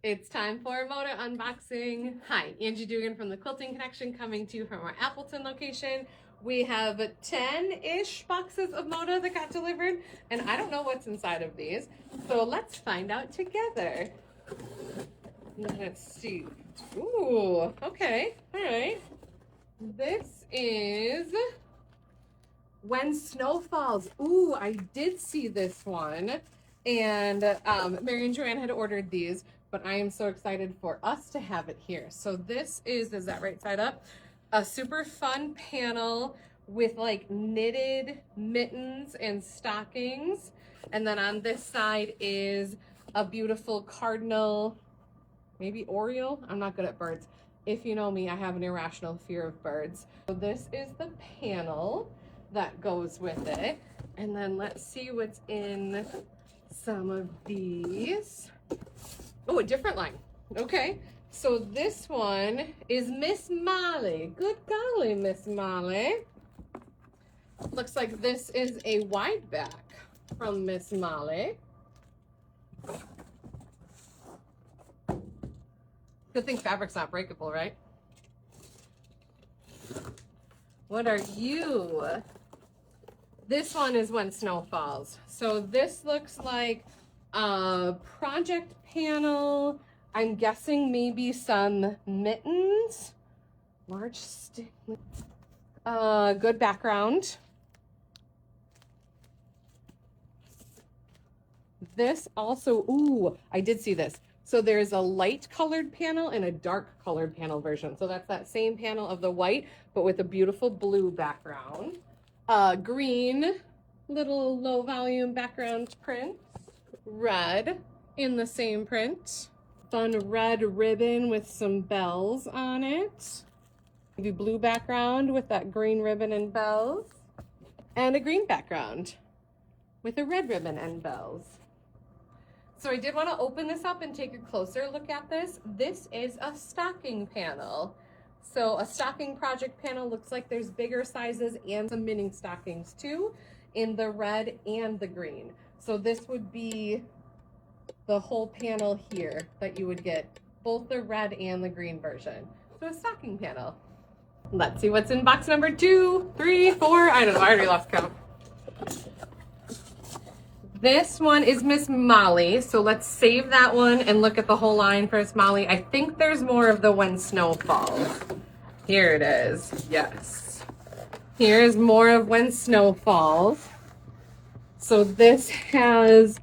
It's time for Moda unboxing. Hi, Angie Dugan from the Quilting Connection coming to you from our Appleton location. We have 10-ish boxes of Moda that got delivered, and I don't know what's inside of these. So let's find out together. Let's see. Ooh, okay, all right. This is When Snow Falls. Ooh, I did see this one. And Mary and Joanne had ordered these, but I am so excited for us to have it here. So this is that right side up? A super fun panel with like knitted mittens and stockings. And then on this side is a beautiful cardinal, maybe oriole. I'm not good at birds. If you know me, I have an irrational fear of birds. So this is the panel that goes with it. And then let's see what's in some of these. Oh, a different line. Okay, so this one is Miss Mollie. Good golly, Miss Mollie. Looks like this is a wide back from Miss Mollie. Good thing fabric's not breakable, right? What are you? This one is When Snow Falls. So this looks like a project panel. I'm guessing maybe some mittens. Large stick. Good background. This also, ooh, I did see this. So there's a light colored panel and a dark colored panel version. So that's that same panel of the white, but with a beautiful blue background. Green, little low volume background print. Red in the same print. Fun red ribbon with some bells on it. Maybe blue background with that green ribbon and bells. And a green background with a red ribbon and bells. So I did want to open this up and take a closer look at this. This is a stocking panel. So a stocking project panel looks like there's bigger sizes and some mini stockings too in the red and the green. So this would be the whole panel here that you would get both the red and the green version. So a stocking panel. Let's see what's in box number 2, 3, 4. I don't know, I already lost count. This one is Miss Mollie, so let's save that one and look at the whole line for Miss Mollie. I think there's more of the When Snow Falls. Here it is, yes. Here's more of When Snow Falls. So this has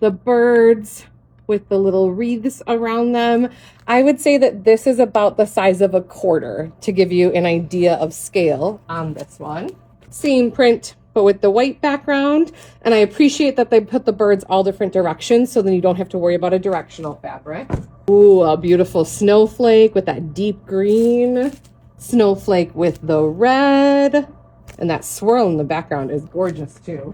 the birds with the little wreaths around them. I would say that this is about the size of a quarter to give you an idea of scale on this one. Same print, but with the white background. And I appreciate that they put the birds all different directions so then you don't have to worry about a directional fabric. Ooh, a beautiful snowflake with that deep green. Snowflake with the red. And that swirl in the background is gorgeous too.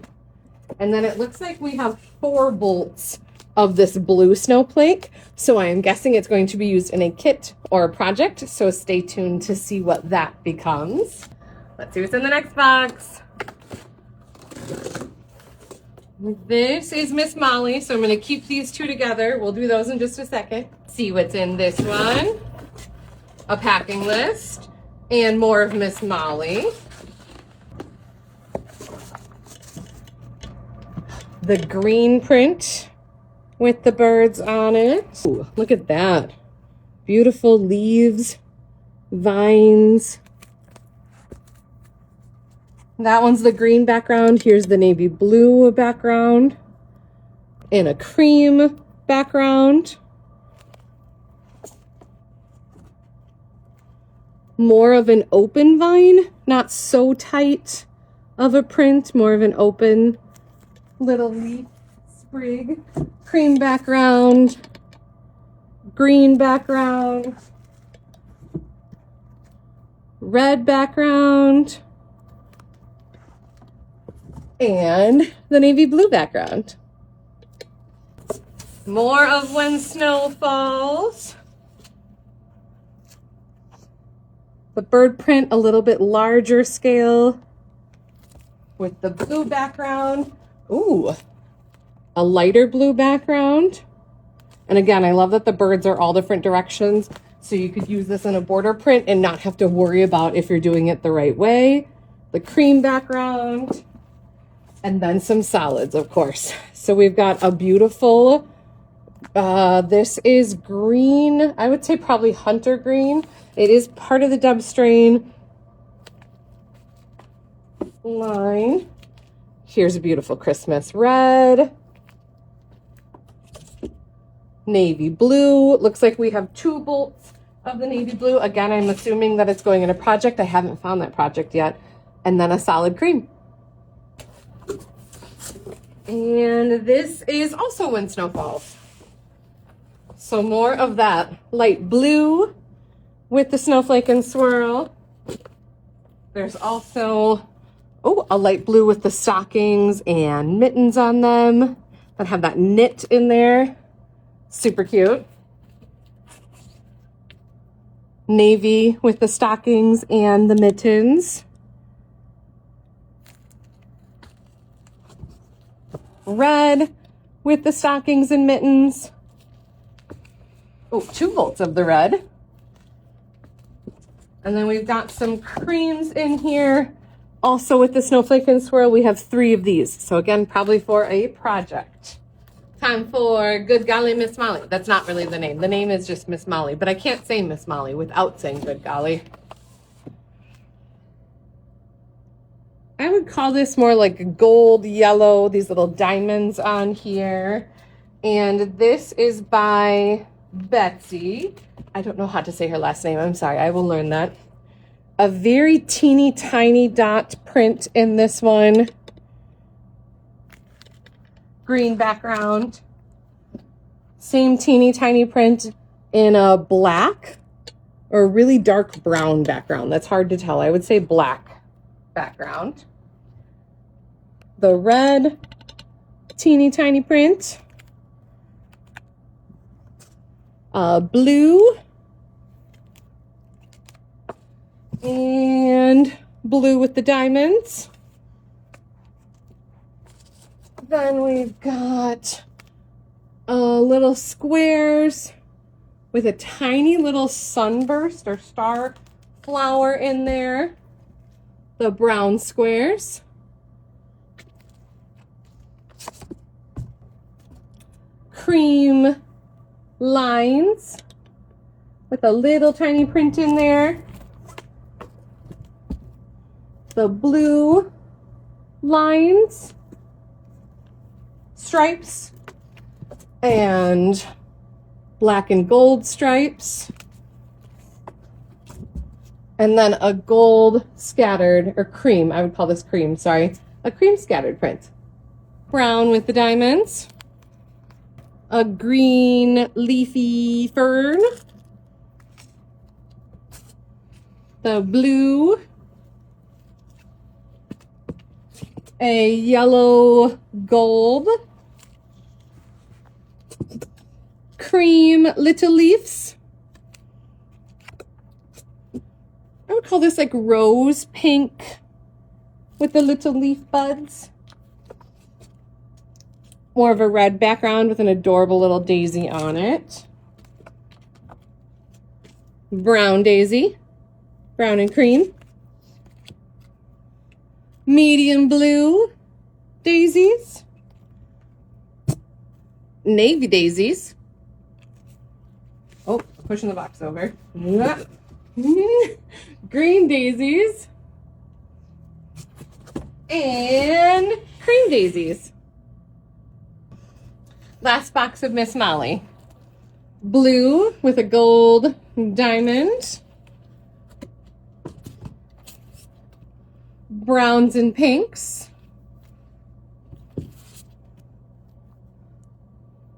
And then it looks like we have 4 bolts of this blue snowflake. So I am guessing it's going to be used in a kit or a project. So stay tuned to see what that becomes. Let's see what's in the next box. This is Miss Mollie, so I'm going to keep these two together. We'll do those in just a second. See what's in this one. A packing list and more of Miss Mollie. The green print with the birds on it. Ooh, look at that. Beautiful leaves, vines. That one's the green background. Here's the navy blue background and a cream background. More of an open vine, not so tight of a print, more of an open little leaf sprig. Cream background, green background, red background, and the navy blue background. More of When Snow Falls. The bird print a little bit larger scale with the blue background. Ooh, a lighter blue background And again, I love that the birds are all different directions. So you could use this in a border print and not have to worry about if you're doing it the right way. The cream background. And then some solids, of course. So we've got a beautiful, this is green. I would say probably hunter green. It is part of the Deb strain line. Here's a beautiful Christmas red. Navy blue. Looks like we have 2 bolts of the navy blue. Again, I'm assuming that it's going in a project. I haven't found that project yet. And then a solid cream. And this is also When Snow Falls. So more of that light blue with the snowflake and swirl. There's also, oh, a light blue with the stockings and mittens on them that have that knit in there. Super cute. Navy with the stockings and the mittens. Red with the stockings and mittens. Oh, 2 volts of the red. And then we've got some creams in here. Also with the snowflake and swirl, we have 3 of these. So again, probably for a project. Time for Good Golly Miss Molly. That's not really the name. The name is just Miss Molly, but I can't say Miss Molly without saying Good Golly. I would call this more like gold, yellow, these little diamonds on here. And this is by Betsy. I don't know how to say her last name. I'm sorry. I will learn that. A very teeny tiny dot print in this one. Green background. Same teeny tiny print in a black or really dark brown background. That's hard to tell. I would say black background. The red teeny tiny print. Blue. And blue with the diamonds. Then we've got little squares with a tiny little sunburst or star flower in there. The brown squares. Cream lines with a little tiny print in there. The blue lines, stripes, and black and gold stripes. And then a gold scattered, or cream, I would call this cream, sorry. A cream scattered print. Brown with the diamonds. A green leafy fern. The blue. A yellow gold. Cream little leaves. I would call this like rose pink with the little leaf buds. More of a red background with an adorable little daisy on it. Brown daisy. Brown and cream. Medium blue daisies. Navy daisies. Oh, pushing the box over. Green daisies. And cream daisies. Last box of Miss Molly. Blue with a gold diamond. Browns and pinks.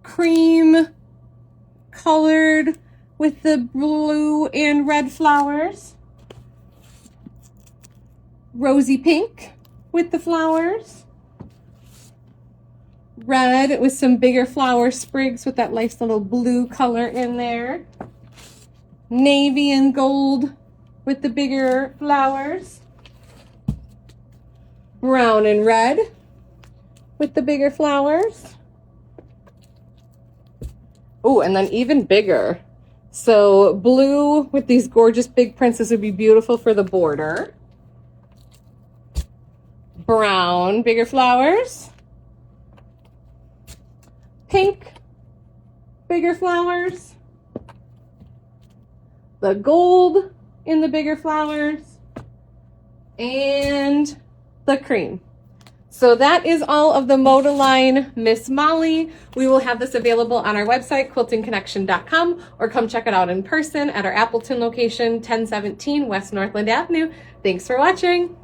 Cream colored with the blue and red flowers. Rosy pink with the flowers. Red with some bigger flower sprigs with that nice little blue color in there. Navy and gold with the bigger flowers. Brown and red with the bigger flowers. Oh, and then even bigger. So blue with these gorgeous big prints. This would be beautiful for the border. Brown, bigger flowers. Pink, bigger flowers. The gold in the bigger flowers. And the cream. So that is all of the Moda line, Miss Molly. We will have this available on our website, quiltingconnection.com, or come check it out in person at our Appleton location, 1017 West Northland Avenue. Thanks for watching.